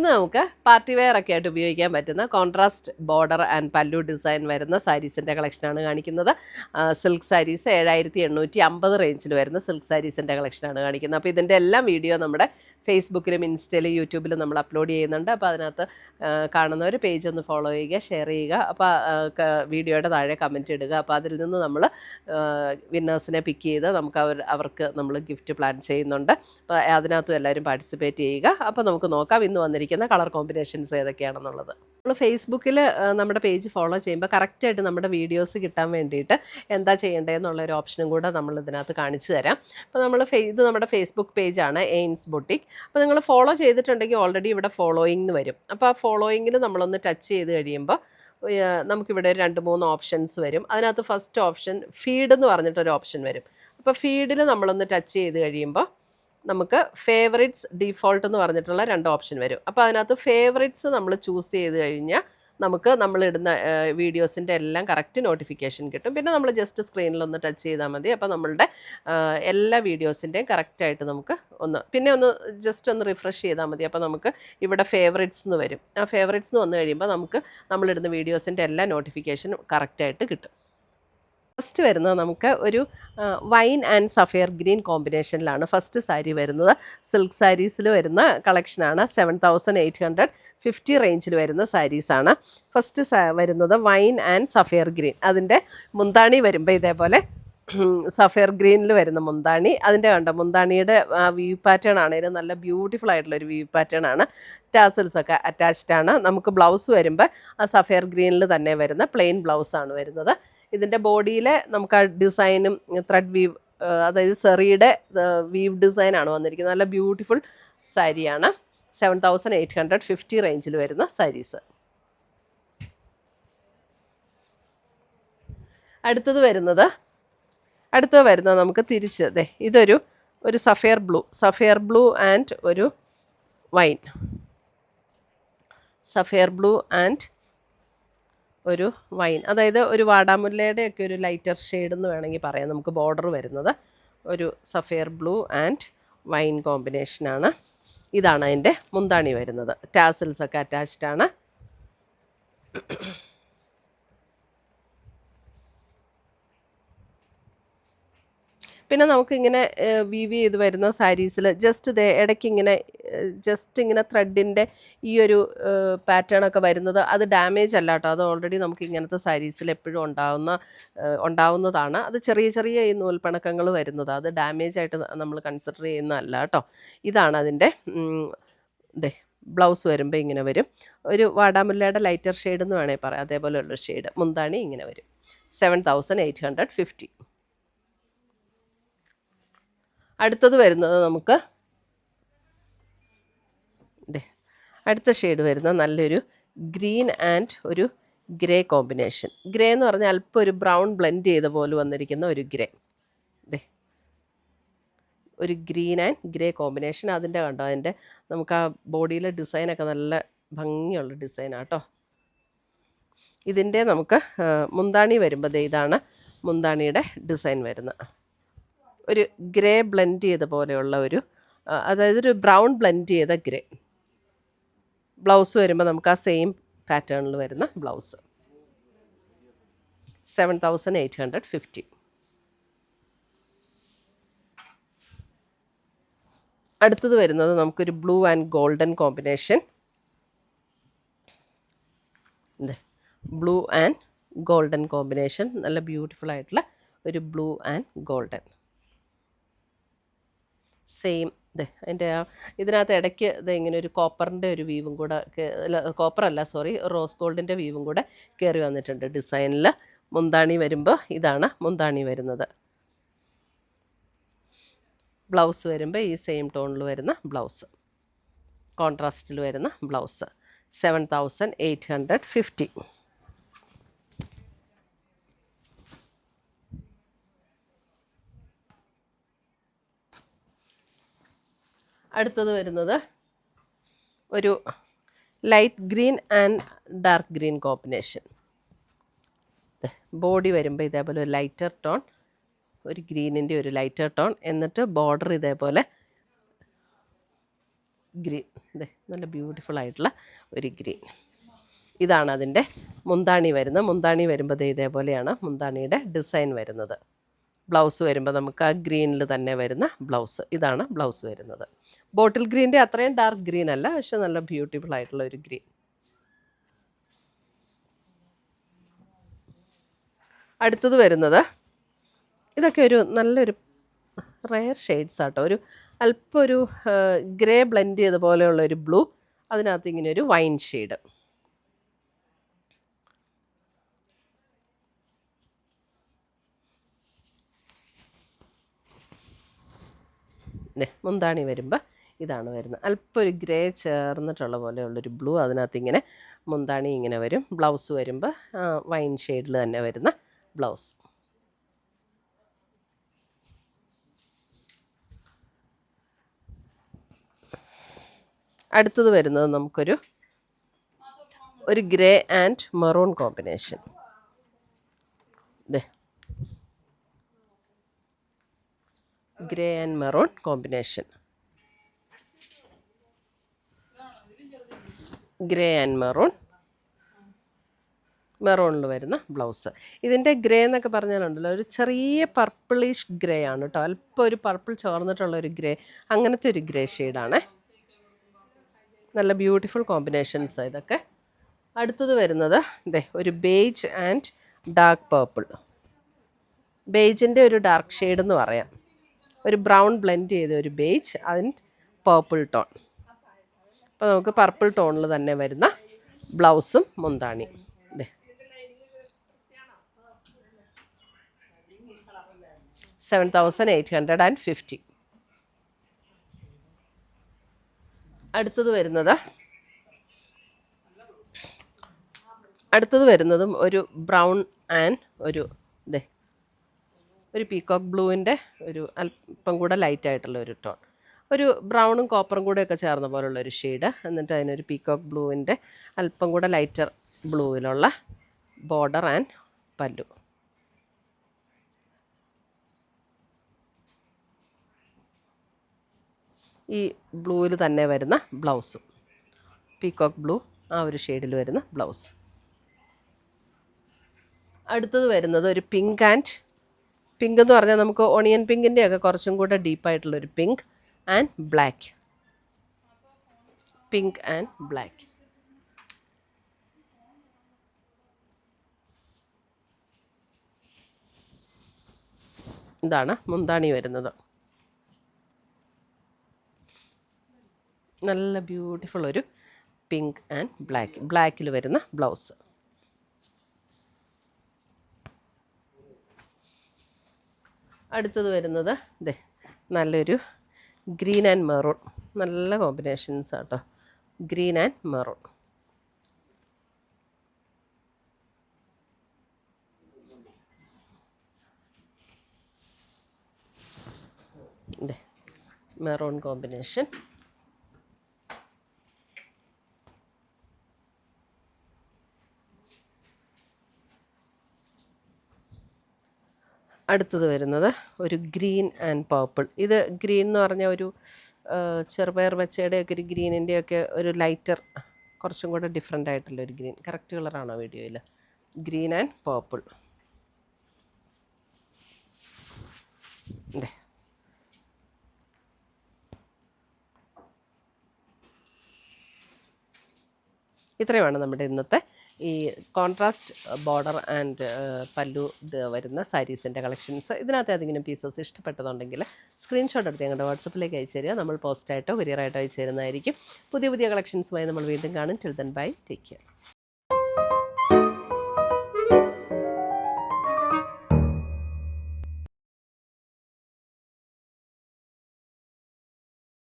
ഇന്ന് നമുക്ക് party wear ഒക്കെ ആയിട്ട് ഉപയോഗിക്കാൻ പറ്റുന്ന കോൺട്രാസ്റ്റ് ബോർഡർ ആൻഡ് പല്ലു ഡിസൈൻ വരുന്ന സാരീസിൻ്റെ കളക്ഷനാണ് കാണിക്കുന്നത്. സിൽക്ക് സാരീസ് 7850 റേഞ്ചിൽ വരുന്ന സിൽക്ക് സാരീസിൻ്റെ കളക്ഷനാണ് കാണിക്കുന്നത്. അപ്പോൾ ഇതിൻ്റെ എല്ലാം വീഡിയോ നമ്മുടെ ഫേസ്ബുക്കിലും ഇൻസ്റ്റയിലും യൂട്യൂബിലും നമ്മൾ അപ്ലോഡ് ചെയ്യുന്നുണ്ട്. അപ്പോൾ അതിനകത്ത് കാണുന്നവർ പേജ് ഒന്ന് ഫോളോ ചെയ്യുക, ഷെയർ ചെയ്യുക. അപ്പോൾ വീഡിയോയുടെ താഴെ കമൻറ്റ് ഇടുക. അപ്പോൾ അതിൽ നിന്ന് നമ്മൾ വിന്നേഴ്സിനെ പിക്ക് ചെയ്ത് നമുക്ക് അവർക്ക് നമ്മൾ ഗിഫ്റ്റ് പ്ലാൻ ചെയ്യുന്നുണ്ട്. അപ്പോൾ അതിനകത്തും എല്ലാവരും പാർട്ടിസിപ്പേറ്റ് ചെയ്യുക. അപ്പോൾ നമുക്ക് നോക്കാം ഇന്ന് വന്നിരിക്കുന്ന കളർ കോമ്പിനേഷൻസ് ഏതൊക്കെയാണെന്നുള്ളത്. നമ്മൾ ഫേസ്ബുക്കിൽ നമ്മുടെ പേജ് ഫോളോ ചെയ്യുമ്പോൾ കറക്റ്റായിട്ട് നമ്മുടെ വീഡിയോസ് കിട്ടാൻ വേണ്ടിയിട്ട് എന്താ ചെയ്യേണ്ടതെന്നുള്ളൊരു ഓപ്ഷനും കൂടെ നമ്മൾ ഇതിനകത്ത് കാണിച്ചു തരാം. അപ്പോൾ നമ്മൾ ഇത് നമ്മുടെ ഫേസ്ബുക്ക് പേജാണ് എയിൻസ് ബൊട്ടിക്. അപ്പോൾ നിങ്ങൾ ഫോളോ ചെയ്തിട്ടുണ്ടെങ്കിൽ ഓൾറെഡി ഇവിടെ ഫോളോയിങ് എന്ന് വരും. അപ്പോൾ ആ ഫോളോയിങ്ങിൽ നമ്മളൊന്ന് ടച്ച് ചെയ്ത് കഴിയുമ്പോൾ നമുക്കിവിടെ 2-3 ഓപ്ഷൻസ് വരും. അതിനകത്ത് ഫസ്റ്റ് ഓപ്ഷൻ ഫീഡ് എന്ന് പറഞ്ഞിട്ടൊരു ഓപ്ഷൻ വരും. അപ്പോൾ ഫീഡിൽ നമ്മളൊന്ന് ടച്ച് ചെയ്ത് കഴിയുമ്പോൾ നമുക്ക് ഫേവറിറ്റ്സ് ഡീഫോൾട്ട് എന്ന് പറഞ്ഞിട്ടുള്ള 2 ഓപ്ഷൻ വരും. അപ്പോൾ അതിനകത്ത് ഫേവറിറ്റ്സ് നമ്മൾ ചൂസ് ചെയ്ത് കഴിഞ്ഞാൽ നമുക്ക് നമ്മളിടുന്ന വീഡിയോസിൻ്റെ എല്ലാം കറക്റ്റ് നോട്ടിഫിക്കേഷൻ കിട്ടും. പിന്നെ നമ്മൾ ജസ്റ്റ് സ്ക്രീനിലൊന്ന് ടച്ച് ചെയ്താൽ മതി. അപ്പോൾ നമ്മളുടെ എല്ലാ വീഡിയോസിൻ്റെയും കറക്റ്റായിട്ട് നമുക്ക് ഒന്ന് ജസ്റ്റ് ഒന്ന് റിഫ്രഷ് ചെയ്താൽ മതി. അപ്പോൾ നമുക്ക് ഇവിടെ ഫേവറിറ്റ്സ് എന്ന് വരും. ആ ഫേവറിറ്റ്സ് എന്ന് വന്നു കഴിയുമ്പോൾ നമുക്ക് നമ്മളിടുന്ന വീഡിയോസിൻ്റെ എല്ലാ നോട്ടിഫിക്കേഷനും കറക്റ്റായിട്ട് കിട്ടും. ഫസ്റ്റ് വരുന്നത് നമുക്ക് ഒരു വൈൻ ആൻഡ് സഫയർ ഗ്രീൻ കോമ്പിനേഷനിലാണ് ഫസ്റ്റ് സാരി വരുന്നത്. സിൽക്ക് സാരീസിൽ വരുന്ന കളക്ഷനാണ്. 7850 റേഞ്ചിൽ വരുന്ന സാരീസാണ്. ഫസ്റ്റ് വരുന്നത് വൈൻ ആൻഡ് സഫയർ ഗ്രീൻ. അതിൻ്റെ മുന്താണി വരുമ്പോൾ ഇതേപോലെ സഫയർ ഗ്രീനിൽ വരുന്ന മുന്താണി. അതിൻ്റെ കണ്ടോ മുന്താണിയുടെ വ്യൂ പാറ്റേൺ ആണെങ്കിലും നല്ല ബ്യൂട്ടിഫുൾ ആയിട്ടുള്ളൊരു വ്യൂ പാറ്റേൺ ആണ്. ടാസൽസ് ഒക്കെ അറ്റാച്ച്ഡ് ആണ്. നമുക്ക് ബ്ലൗസ് വരുമ്പോൾ ആ സഫയർ ഗ്രീനിൽ തന്നെ വരുന്ന പ്ലെയിൻ ബ്ലൗസാണ് വരുന്നത്. ഇതിൻ്റെ ബോഡിയിൽ നമുക്ക് ആ ഡിസൈനും ത്രെഡ് വീവ്, അതായത് സെറിയുടെ വീവ് ഡിസൈനാണ് വന്നിരിക്കുന്നത്. നല്ല ബ്യൂട്ടിഫുൾ സാരിയാണ്. 7850 റേഞ്ചിൽ വരുന്ന സാരീസ്. അടുത്തത് വരുന്നത് നമുക്ക് തിരിച്ച് ഇതൊരു സഫയർ ബ്ലൂ ആൻഡ് ഒരു വൈൻ, സഫയർ ബ്ലൂ ആൻഡ് ഒരു വൈൻ, അതായത് ഒരു വാടാമുല്ലയുടെ ഒക്കെ ഒരു ലൈറ്റർ ഷെയ്ഡ് എന്ന് വേണമെങ്കിൽ പറയാം. നമുക്ക് ബോർഡർ വരുന്നത് ഒരു സഫയർ ബ്ലൂ ആൻഡ് വൈൻ കോമ്പിനേഷനാണ്. ഇതാണ് അതിൻ്റെ മുന്താണി വരുന്നത്. ടാസൽസ് ഒക്കെ അറ്റാച്ച്ഡ് ആണ്. പിന്നെ നമുക്കിങ്ങനെ വീവ് ചെയ്ത് വരുന്ന സാരീസിൽ ഇടയ്ക്ക് ഇങ്ങനെ ത്രെഡിൻ്റെ ഈ ഒരു പാറ്റേൺ ഒക്കെ വരുന്നത് അത് ഡാമേജ് അല്ല കേട്ടോ. അത് ഓൾറെഡി നമുക്ക് ഇങ്ങനത്തെ സാരീസിൽ എപ്പോഴും ഉണ്ടാവുന്നതാണ്. അത് ചെറിയ ഈ നൂൽപ്പണക്കങ്ങൾ വരുന്നത് അത് ഡാമേജ് ആയിട്ട് നമ്മൾ കൺസിഡർ ചെയ്യുന്നതല്ല കേട്ടോ. ഇതാണ് അതിൻ്റെ ബ്ലൗസ് വരുമ്പോൾ ഇങ്ങനെ വരും. ഒരു വാടാമുല്ലയുടെ ലൈറ്റർ ഷെയ്ഡ് എന്ന് വേണമെങ്കിൽ പറയാം. അതേപോലെയുള്ള ഷെയ്ഡ്. മുന്താണി ഇങ്ങനെ വരും. 7850. അടുത്തത് വരുന്നത് നമുക്ക് അടുത്ത ഷെയ്ഡ് വരുന്ന നല്ലൊരു ഗ്രീൻ ആൻഡ് ഒരു ഗ്രേ കോമ്പിനേഷൻ. ഗ്രേ എന്ന് പറഞ്ഞാൽ അല്പം ഒരു ബ്രൗൺ ബ്ലെൻഡ് ചെയ്ത പോലെ വന്നിരിക്കുന്ന ഒരു ഗ്രേ. ഒരു ഗ്രീൻ ആൻഡ് ഗ്രേ കോമ്പിനേഷൻ. അതിൻ്റെ നമുക്ക് ആ ബോഡിയിലെ ഡിസൈനൊക്കെ നല്ല ഭംഗിയുള്ള ഡിസൈനാണ് കേട്ടോ. ഇതിൻ്റെ നമുക്ക് മുന്താണി വരുമ്പോൾ ഇതാണ് മുന്താണിയുടെ ഡിസൈൻ വരുന്നത്. ഒരു ഗ്രേ ബ്ലെൻഡ് ചെയ്ത പോലെയുള്ള അതായത് ഒരു ബ്രൗൺ ബ്ലെൻഡ് ചെയ്ത ഗ്രേ. ബ്ലൗസ് വരുമ്പോൾ നമുക്ക് ആ സെയിം പാറ്റേണിൽ വരുന്ന ബ്ലൗസ്. 7850. അടുത്തത് വരുന്നത് നമുക്കൊരു blue and golden combination. Blue and golden combination. നല്ല ബ്യൂട്ടിഫുൾ ആയിട്ടുള്ള ഒരു ബ്ലൂ ആൻഡ് ഗോൾഡൻ. സെയിം അതിൻ്റെ ഇതിനകത്ത് ഇടയ്ക്ക് ഇങ്ങനെ ഒരു കോപ്പറിൻ്റെ ഒരു വീവും കൂടെ, റോസ് ഗോൾഡിൻ്റെ വീവും കൂടെ കയറി വന്നിട്ടുണ്ട് ഡിസൈനിൽ. മുന്താണി വരുമ്പോൾ ഇതാണ് മുന്താണി വരുന്നത്. ബ്ലൗസ് വരുമ്പോൾ ഈ സെയിം ടോണിൽ വരുന്ന ബ്ലൗസ്, കോൺട്രാസ്റ്റിൽ വരുന്ന ബ്ലൗസ്. 7850. അടുത്തത് വരുന്നത് ഒരു light green and dark green combination. Body വരുമ്പോൾ ഇതേപോലെ ഒരു ലൈറ്റർ ടോൺ, ഒരു ഗ്രീനിൻ്റെ ഒരു ലൈറ്റർ ടോൺ, എന്നിട്ട് ബോർഡർ ഇതേപോലെ ഗ്രീൻ. ഇതേ നല്ല ബ്യൂട്ടിഫുൾ ആയിട്ടുള്ള ഒരു ഗ്രീൻ. ഇതാണ് അതിൻ്റെ മുന്താണി വരുന്നത്. മുന്താണി വരുമ്പോൾ ഇതേപോലെയാണ് മുന്താണിയുടെ ഡിസൈൻ വരുന്നത്. ബ്ലൗസ് വരുമ്പോൾ നമുക്ക് ആ ഗ്രീനിൽ തന്നെ വരുന്ന ബ്ലൗസ്. ഇതാണ് ബ്ലൗസ് വരുന്നത്. ബോട്ടിൽ ഗ്രീൻ്റെ അത്രയും ഡാർക്ക് ഗ്രീൻ അല്ല, പക്ഷെ നല്ല ബ്യൂട്ടിഫുൾ ആയിട്ടുള്ള ഒരു ഗ്രീൻ. അടുത്തത് വരുന്നത് ഇതൊക്കെ ഒരു നല്ലൊരു റെയർ ഷെയ്ഡ്സ് ആട്ടോ. ഒരു അല്പം ഒരു ഗ്രേ ബ്ലെൻഡ് ചെയ്ത പോലെയുള്ള ഒരു ബ്ലൂ, അതിനകത്ത് ഇങ്ങനെ ഒരു വൈൻ ഷെയ്ഡ്. മുന്താണി വരുമ്പോൾ ഇതാണ് വരുന്നത്. അല്പം ഒരു ഗ്രേ ചേർന്നിട്ടുള്ള പോലെയുള്ളൊരു ബ്ലൂ, അതിനകത്ത് ഇങ്ങനെ മുന്താണി ഇങ്ങനെ വരും. ബ്ലൗസ് വരുമ്പോൾ വൈൻ ഷെയ്ഡിൽ തന്നെ വരുന്ന ബ്ലൗസ്. അടുത്തത് വരുന്നത് നമുക്കൊരു grey and maroon combination. Grey and maroon combination. Grey and മെറൂണിൽ വരുന്ന ബ്ലൗസ്. ഇതിൻ്റെ ഗ്രേ എന്നൊക്കെ പറഞ്ഞാലുണ്ടല്ലോ ഒരു ചെറിയ പർപ്പിളിഷ് ഗ്രേ ആണ് കേട്ടോ. അല്പം ഒരു പർപ്പിൾ ചോർന്നിട്ടുള്ള ഒരു ഗ്രേ, അങ്ങനത്തെ ഒരു ഗ്രേ ഷെയ്ഡാണ്. നല്ല ബ്യൂട്ടിഫുൾ കോമ്പിനേഷൻസ് ഇതൊക്കെ. അടുത്തത് വരുന്നത് ഒരു ബേജ് ആൻഡ് ഡാർക്ക് പേർപ്പിൾ. ബേജിൻ്റെ ഒരു ഡാർക്ക് ഷെയ്ഡ് എന്ന് പറയാം. ഒരു ബ്രൗൺ ബ്ലെൻഡ് ചെയ്ത ഒരു ബേജ് ആൻഡ് പേർപ്പിൾ ടോൺ. അപ്പോൾ നമുക്ക് പർപ്പിൾ ടോണിൽ തന്നെ വരുന്ന ബ്ലൗസും മുന്താണി. 7,850. അടുത്തത് വരുന്നതും ഒരു ബ്രൗൺ ആൻഡ് ഒരു പീകോക്ക് ബ്ലൂവിൻ്റെ ഒരു അല്പം കൂടെ ലൈറ്റായിട്ടുള്ള ഒരു ടോൺ, ഒരു ബ്രൗണും കോപ്പറും കൂടെയൊക്കെ ചേർന്ന പോലുള്ള ഒരു ഷെയ്ഡ്. എന്നിട്ട് അതിനൊരു പീകോക്ക് ബ്ലൂവിൻ്റെ അല്പം കൂടെ ലൈറ്റർ ബ്ലൂവിലുള്ള ബോർഡർ ആൻഡ് പല്ലു. ഈ ബ്ലൂവിൽ തന്നെ വരുന്ന ബ്ലൗസും, പീകോക്ക് ബ്ലൂ ആ ഒരു ഷെയ്ഡിൽ വരുന്ന ബ്ലൗസ്. അടുത്തത് വരുന്നത് ഒരു പിങ്ക് എന്ന് പറഞ്ഞാൽ നമുക്ക് ഓണിയൻ പിങ്കിൻ്റെ ഒക്കെ കുറച്ചും കൂടെ ഡീപ്പായിട്ടുള്ളൊരു pink and black. Pink and black. ഇതാണ് മുന്താണി വരുന്നത്. നല്ല ബ്യൂട്ടിഫുൾ ഒരു പിങ്ക് ആൻഡ് ബ്ലാക്കിൽ വരുന്ന ബ്ലൗസ്. അടുത്തത് വരുന്നത് നല്ലൊരു ഗ്രീൻ ആൻഡ് മെറൂൺ. നല്ല കോമ്പിനേഷൻസ് ആട്ടോ, green and maroon. Maroon combination. അടുത്തത് വരുന്നത് ഒരു ഗ്രീൻ ആൻഡ് പർപ്പിൾ. ഇത് ഗ്രീൻ എന്ന് പറഞ്ഞാൽ ഒരു ചെറുപയർ പച്ചയുടെയൊക്കെ ഒരു ഗ്രീനിൻ്റെയൊക്കെ ഒരു ലൈറ്റർ, കുറച്ചും കൂടെ ഡിഫറെൻ്റ് ആയിട്ടുള്ളൊരു ഗ്രീൻ. കറക്റ്റ് കളറാണോ വീഡിയോയിൽ? Green and purple. ഇത്രയുമാണ് നമ്മുടെ ഇന്നത്തെ ഈ കോൺട്രാസ്റ്റ് ബോർഡർ ആൻഡ് പല്ലു വരുന്ന സാരീസിൻ്റെ കളക്ഷൻസ്. ഇതിനകത്ത് ഏതെങ്കിലും പീസസ് ഇഷ്ടപ്പെട്ടതുണ്ടെങ്കിൽ സ്ക്രീൻഷോട്ട് എടുത്ത് ഞങ്ങളുടെ വാട്സപ്പിലേക്ക് അയച്ചു തരിക. നമ്മൾ പോസ്റ്റായിട്ടോ കൊറിയറായിട്ടോ അയച്ചു തരുന്നതായിരിക്കും. പുതിയ കളക്ഷൻസുമായി നമ്മൾ വീണ്ടും കാണും. Till then bye, take care.